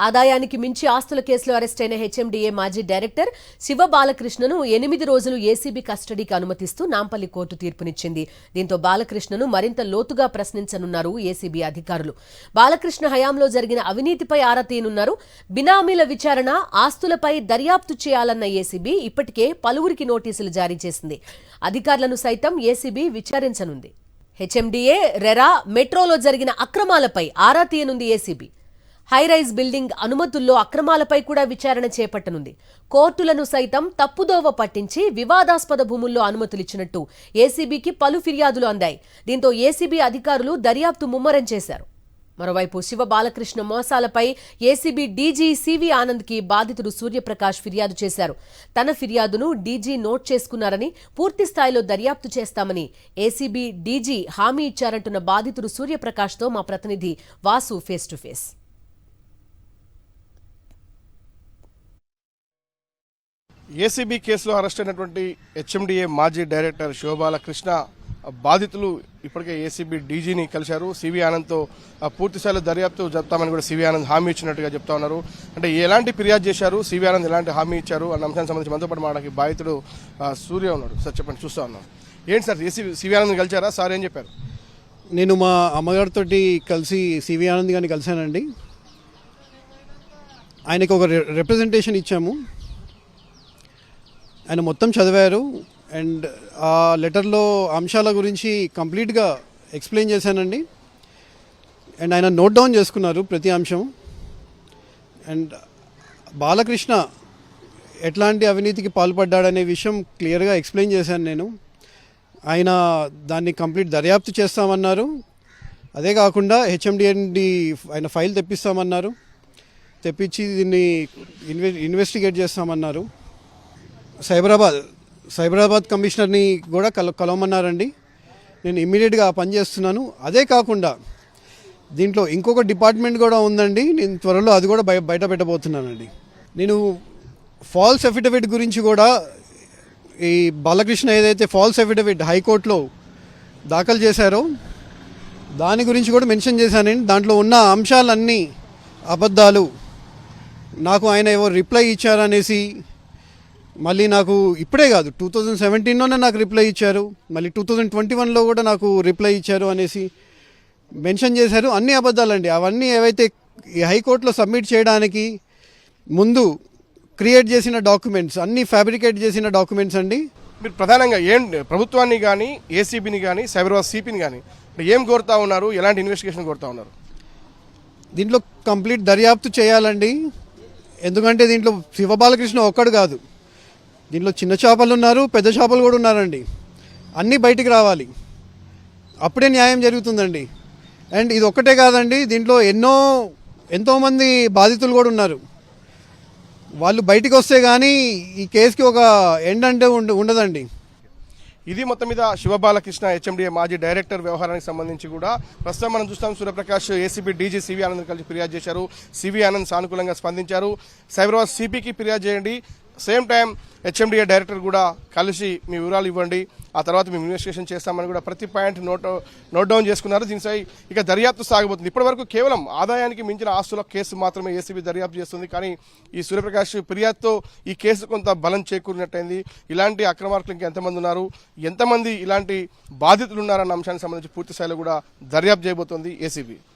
ఆదాయానికి మించి ఆస్తుల కేసులో అరెస్ట్ అయిన హెచ్ఎండిఏ మాజీ డైరెక్టర్ శివ బాలకృష్ణను 8 రోజులు ఏసీబీ కస్టడీకి అనుమతిస్తూ నాంపల్లి కోర్టు తీర్పునిచ్చింది. దీంతో బాలకృష్ణను మరింత లోతుగా ప్రశ్నించనున్నారు ఏసీబీ అధికారులు. బాలకృష్ణ హయాంలో జరిగిన అవినీతిపై ఆరా తీయనున్నారు. బినామీల విచారణ, ఆస్తులపై దర్యాప్తు చేయాలన్న ఏసీబీ ఇప్పటికే పలువురికి నోటీసులు జారీ చేసింది. అధికారులను సైతం ఏసీబీ విచారించనుంది. హెచ్ఎండిఏ, రెరా, మెట్రోలో జరిగిన అక్రమాలపై ఆరా తీయనుంది ఏసీబీ. హైరైజ్ బిల్డింగ్ అనుమతుల్లో అక్రమాలపై కూడా విచారణ చేపట్టనుంది. కోర్టులను సైతం తప్పుదోవ పట్టించి వివాదాస్పద భూముల్లో అనుమతులిచ్చినట్టు ఏసీబీకి పలు ఫిర్యాదులు అందాయి. దీంతో ఏసీబీ అధికారులు దర్యాప్తు ముమ్మరం చేశారు. మరోవైపు శివ బాలకృష్ణ మోసాలపై ఏసీబీ డీజీ సివి ఆనంద్కి బాధితుడు సూర్యప్రకాష్ ఫిర్యాదు చేశారు. తన ఫిర్యాదును డీజీ నోట్ చేసుకున్నారని, పూర్తి స్థాయిలో దర్యాప్తు చేస్తామని ఏసీబీ డీజీ హామీ ఇచ్చారంటున్న బాధితుడు సూర్యప్రకాష్తో మా ప్రతినిధి Vasu face to face. ACB కేసులో అరెస్ట్ అయినటువంటి హెచ్ఎండిఏ మాజీ డైరెక్టర్ శివబాలకృష్ణ బాధితులు ఇప్పటికే ఏసీబీ డీజీని కలిశారు. సివి ఆనంద్తో పూర్తిస్థాయిలో దర్యాప్తు చెప్తామని కూడా సివి ఆనంద్ హామీ ఇచ్చినట్టుగా చెప్తా ఉన్నారు. అంటే ఎలాంటి ఫిర్యాదు చేశారు, సివి ఆనంద్ ఎలాంటి హామీ ఇచ్చారు అన్న అంశానికి సంబంధించి మనతో పాటు మాట్లాడి బాధితుడు సూర్య ఉన్నాడు. సార్ చెప్పండి, చూస్తా ఉన్నాం. ఏంటి సార్, సివి ఆనంద్ కలిశారా? సార్ ఏం చెప్పారు? నేను మా అమ్మగారితో కలిసి సివి ఆనంద్ గారిని కలిశానండి. ఆయనకు ఒక రిప్రజెంటేషన్ ఇచ్చాము. ఆయన మొత్తం చదివారు అండ్ ఆ లెటర్లో అంశాల గురించి కంప్లీట్గా ఎక్స్ప్లెయిన్ చేశానండి. అండ్ ఆయన నోట్ డౌన్ చేసుకున్నారు ప్రతి అంశం. అండ్ బాలకృష్ణ ఎట్లాంటి అవినీతికి పాల్పడ్డాడనే విషయం క్లియర్గా ఎక్స్ప్లెయిన్ చేశాను నేను. ఆయన దాన్ని కంప్లీట్ దర్యాప్తు చేస్తామన్నారు. అదే కాకుండా హెచ్ఎండిఏ ఆయన ఫైల్ తెప్పిస్తామన్నారు. తెప్పించి దీన్ని ఇన్వెస్టిగేట్ చేస్తామన్నారు. సైబరాబాద్ కమిషనర్ని కూడా కలవమన్నారండి. నేను ఇమ్మీడియట్గా పని చేస్తున్నాను. అదే కాకుండా దీంట్లో ఇంకొక డిపార్ట్మెంట్ కూడా ఉందండి. నేను త్వరలో అది కూడా బయట పెట్టబోతున్నానండి. నేను ఫాల్స్ అఫిడవిట్ గురించి కూడా, ఈ బాలకృష్ణ ఏదైతే ఫాల్స్ అఫిడవిట్ హైకోర్టులో దాఖలు చేశారో దాని గురించి కూడా మెన్షన్ చేశానండి. దాంట్లో ఉన్న అంశాలన్నీ అబద్ధాలు. నాకు ఆయన ఏవో రిప్లై ఇచ్చారనేసి, మళ్ళీ నాకు ఇప్పుడే కాదు 2017లోనే నాకు రిప్లై ఇచ్చారు, మళ్ళీ 2021లో కూడా నాకు రిప్లై ఇచ్చారు అనేసి మెన్షన్ చేశారు. అన్ని అబద్ధాలండి. అవన్నీ ఏవైతే ఈ హైకోర్టులో సబ్మిట్ చేయడానికి ముందు క్రియేట్ చేసిన డాక్యుమెంట్స్, అన్నీ ఫ్యాబ్రికేట్ చేసిన డాక్యుమెంట్స్ అండి. మీరు ప్రధానంగా ఏం ప్రభుత్వాన్ని కానీ, ఏసీబీని కానీ, సైబరాబాద్ సిపిని కానీ ఏం కోరుతా ఉన్నారు? ఎలాంటి ఇన్వెస్టిగేషన్ కోరుతా ఉన్నారు? దీంట్లో కంప్లీట్ దర్యాప్తు చేయాలండి. ఎందుకంటే దీంట్లో శివ బాలకృష్ణ ఒక్కడు కాదు, దీంట్లో చిన్న చేపలు ఉన్నారు, పెద్ద చేపలు కూడా ఉన్నారండి. అన్నీ బయటికి రావాలి, అప్పుడే న్యాయం జరుగుతుందండి. అండ్ ఇది ఒక్కటే కాదండి, దీంట్లో ఎంతోమంది బాధితులు కూడా ఉన్నారు. వాళ్ళు బయటికి వస్తే కానీ ఈ కేసుకి ఒక ఎండ్ అంటే ఉండదండి. ఇది మొత్తం మీద శివబాలకృష్ణ హెచ్ఎండిఏ మాజీ డైరెక్టర్ వ్యవహారానికి సంబంధించి కూడా ప్రస్తుతం మనం చూస్తాం. Suryaprakash ACB DG CV Anand కలిసి ఫిర్యాదు చేశారు. సివి ఆనంద్ సానుకూలంగా స్పందించారు. సైబరాబాద్ సిపికి ఫిర్యాదు చేయండి, సేమ్ టైం హెచ్ఎండిఏ డైరెక్టర్ కూడా కలిసి మీ వివరాలు ఇవ్వండి, ఆ తర్వాత మేము ఇన్వెస్టిగేషన్ చేస్తామని కూడా ప్రతి పాయింట్ నోట్ డౌన్ చేసుకున్నారు. దీనిపై ఇక దర్యాప్తు సాగబోతుంది. ఇప్పటివరకు కేవలం ఆదాయానికి మించిన ఆస్తుల కేసు మాత్రమే ఏసీబీ దర్యాప్తు చేస్తుంది. కానీ ఈ సూర్యప్రకాష్ ఫిర్యాదుతో ఈ కేసు కొంత బలం చేకూరినట్టయింది. ఇలాంటి అక్రమార్కులు ఇంకా ఎంతమంది ఉన్నారు, ఎంతమంది ఇలాంటి బాధితులు ఉన్నారన్న అంశానికి సంబంధించి పూర్తి స్థాయిలో కూడా దర్యాప్తు చేయబోతోంది ఏసీబీ.